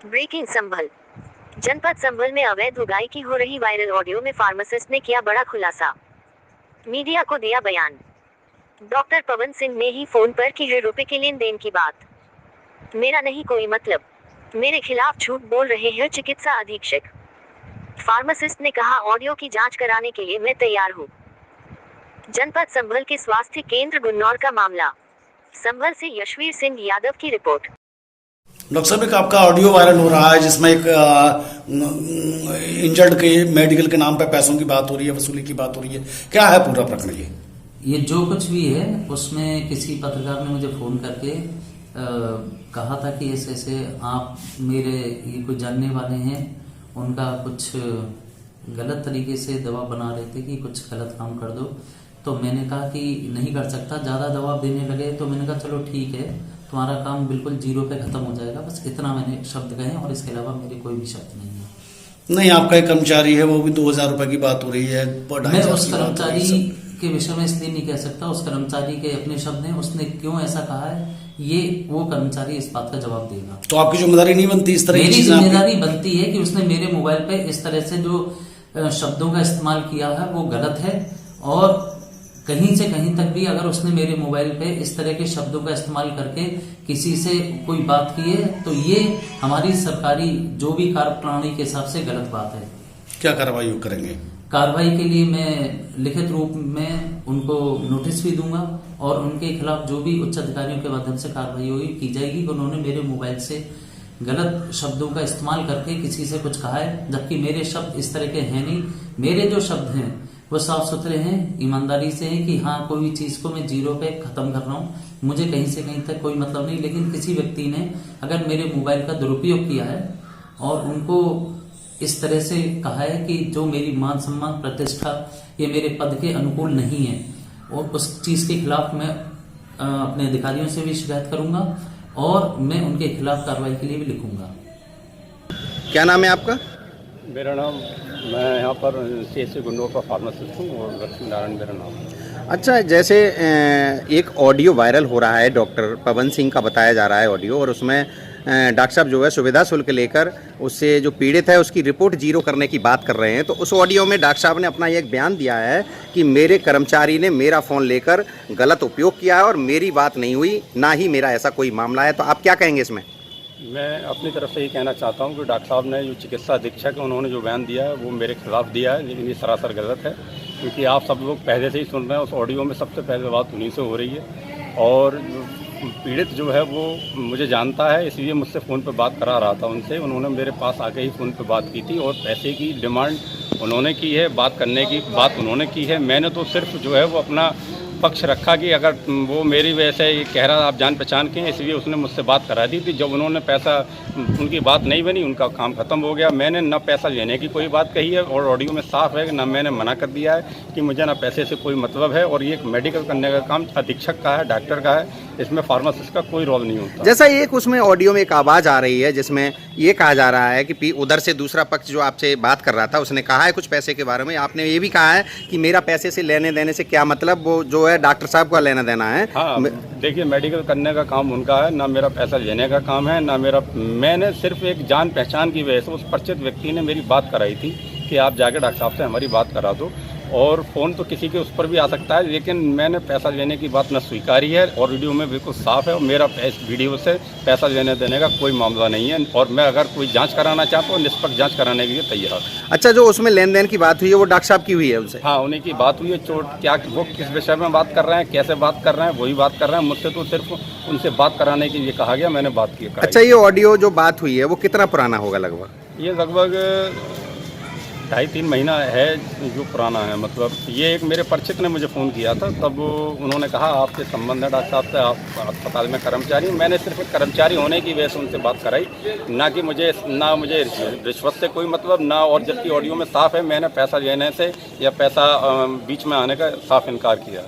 Breaking संभल। जनपद संभल में अवैध उगाई की हो रही वायरल ऑडियो में फार्मासिस्ट ने किया बड़ा खुलासा। मीडिया को दिया बयान। डॉक्टर पवन सिंह ने ही फोन पर की है रुपए के लेन देन की बात। मेरा नहीं कोई मतलब, मेरे खिलाफ झूठ बोल रहे हैं चिकित्सा अधीक्षक। फार्मासिस्ट ने कहा ऑडियो की जांच कराने के लिए मैं तैयार हूँ। जनपद संभल के स्वास्थ्य केंद्र गुन्नौर का मामला। संभल से यशवीर सिंह यादव की रिपोर्ट। डॉक्टर साहब, एक आपका ऑडियो वायरल हो रहा है जिसमें एक इंजर्ड के मेडिकल के नाम पे पैसों की बात हो रही है, वसूली की बात हो रही है। क्या है पूरा प्रकरण? ये जो कुछ भी है उसमें किसी पत्रकार ने मुझे फोन करके कहा था कि ऐसे ऐसे आप मेरे ये कुछ जानने वाले हैं, उनका कुछ गलत तरीके से दबाव बना रहे थे कि कुछ गलत काम कर दो। तो मैंने कहा कि नहीं कर सकता। ज़्यादा दबाव देने लगे तो मैंने कहा चलो ठीक है, तुम्हारा काम बिल्कुल जीरो पे खत्म हो जाएगा। बस इतना मैंने शब्द कहे और इसके अलावा मेरे कोई भी शब्द नहीं है। नहीं, आपका एक कर्मचारी है, वो भी 2000 रुपए की बात हो रही है। मैं उस कर्मचारी के विषय में इसलिए नहीं कह सकता, उस कर्मचारी के अपने शब्द हैं, उसने क्यों ऐसा कहा है ये वो कर्मचारी इस बात का जवाब देगा। तो आपकी जिम्मेदारी नहीं बनती इस तरह की? मेरी जिम्मेदारी बनती है कि उसने मेरे मोबाइल पे इस तरह से जो शब्दों का इस्तेमाल किया है वो गलत है, और कहीं से कहीं तक भी अगर उसने मेरे मोबाइल पे इस तरह के शब्दों का इस्तेमाल करके किसी से कोई बात की है तो ये हमारी सरकारी जो भी कार्यप्रणाली के हिसाब से गलत बात है। क्या कार्रवाई करेंगे? कार्रवाई के लिए मैं लिखित रूप में उनको नोटिस भी दूंगा और उनके खिलाफ जो भी उच्च अधिकारियों के माध्यम से कार्रवाई होगी की जाएगी कि उन्होंने मेरे मोबाइल से गलत शब्दों का इस्तेमाल करके किसी से कुछ कहा है, जबकि मेरे शब्द इस तरह के हैं नहीं। मेरे जो शब्द हैं वो साफ सुथरे हैं, ईमानदारी से हैं कि हाँ कोई भी चीज को मैं जीरो पे खत्म कर रहा हूँ, मुझे कहीं से कहीं तक कोई मतलब नहीं। लेकिन किसी व्यक्ति ने अगर मेरे मोबाइल का दुरुपयोग किया है और उनको इस तरह से कहा है कि जो मेरी मान सम्मान प्रतिष्ठा ये मेरे पद के अनुकूल नहीं है, और उस चीज के खिलाफ मैं अपने अधिकारियों से भी शिकायत करूंगा और मैं उनके खिलाफ कार्रवाई के लिए भी लिखूंगा। क्या नाम है आपका? मेरा नाम, मैं यहाँ पर CHC गुन्नौर का फार्मासिस्ट हूँ और लक्ष्मी नारायण मेरा नाम है। अच्छा, जैसे एक ऑडियो वायरल हो रहा है, डॉक्टर पवन सिंह का बताया जा रहा है ऑडियो, और उसमें डॉक्टर साहब जो है सुविधा शुल्क लेकर उससे जो पीड़ित है उसकी रिपोर्ट जीरो करने की बात कर रहे हैं। तो उस ऑडियो में डॉक्टर साहब ने अपना एक बयान दिया है कि मेरे कर्मचारी ने मेरा फ़ोन लेकर गलत उपयोग किया है और मेरी बात नहीं हुई, ना ही मेरा ऐसा कोई मामला है। तो आप क्या कहेंगे इसमें? मैं अपनी तरफ से ये कहना चाहता हूँ कि डॉक्टर साहब ने जो चिकित्सा अधीक्षक है उन्होंने जो बयान दिया है वो मेरे खिलाफ दिया है, लेकिन ये सरासर गलत है। क्योंकि आप सब लोग पहले से ही सुन रहे हैं, उस ऑडियो में सबसे पहले बात उन्हीं से हो रही है, और पीड़ित जो है वो मुझे जानता है, इसलिए मुझसे फ़ोन पे बात करा रहा था उनसे। उन्होंने मेरे पास आके ही फ़ोन पे बात की थी और पैसे की डिमांड उन्होंने की है, बात करने की बात उन्होंने की है। मैंने तो सिर्फ जो है वो अपना पक्ष रखा कि अगर वो मेरी वजह से ये कह रहा आप जान पहचान के हैं, इसलिए उसने मुझसे बात करा दी थी। जब उन्होंने पैसा, उनकी बात नहीं बनी, उनका काम खत्म हो गया। मैंने न पैसा लेने की कोई बात कही है और ऑडियो में साफ है कि ना मैंने मना कर दिया है कि मुझे ना पैसे से कोई मतलब है, और ये मेडिकल करने का काम अधीक्षक का है, डॉक्टर का है, इसमें फार्मासिस्ट का कोई रोल नहीं होता। जैसा एक उसमें ऑडियो में एक आवाज़ आ रही है जिसमें ये कहा जा रहा है कि उधर से दूसरा पक्ष जो आपसे बात कर रहा था उसने कहा है कुछ पैसे के बारे में, आपने ये भी कहा है कि मेरा पैसे से लेने देने से क्या मतलब, वो जो है डॉक्टर साहब का लेना देना है। हाँ, देखिए मेडिकल करने का काम उनका है, ना मेरा पैसा लेने का काम है, ना मेरा। मैंने सिर्फ एक जान पहचान की वजह से उस परिचित व्यक्ति ने मेरी बात कराई थी कि आप जाके डॉक्टर साहब से हमारी बात करा दो, और फ़ोन तो किसी के उस पर भी आ सकता है, लेकिन मैंने पैसा लेने की बात न स्वीकारी है और वीडियो में बिल्कुल साफ है, और मेरा वीडियो से पैसा लेने देने का कोई मामला नहीं है, और मैं अगर कोई जांच कराना चाहता हूँ निष्पक्ष जांच कराने के लिए तैयार। अच्छा, जो उसमें लेन देन की बात हुई है वो डॉक्टर साहब की हुई है उनसे? हाँ, उन्हीं की बात हुई है। चोट क्या, वो किस विषय में बात कर रहे हैं, कैसे बात कर रहे हैं, वही बात कर रहे हैं। मुझसे तो सिर्फ उनसे बात कराने के लिए कहा गया, मैंने बात की। अच्छा, ये ऑडियो जो बात हुई है वो कितना पुराना होगा लगभग? ये लगभग 2.5-3 महीना है जो पुराना है। मतलब ये एक मेरे परिचित ने मुझे फ़ोन किया था, तब उन्होंने कहा आपके संबंध है डॉक्टर साहब से, आप अस्पताल में कर्मचारी। मैंने सिर्फ कर्मचारी होने की वजह से उनसे बात कराई, ना कि मुझे रिश्वत से कोई मतलब ना, और जबकि ऑडियो में साफ़ है मैंने पैसा लेने से या पैसा बीच में आने का साफ इनकार किया।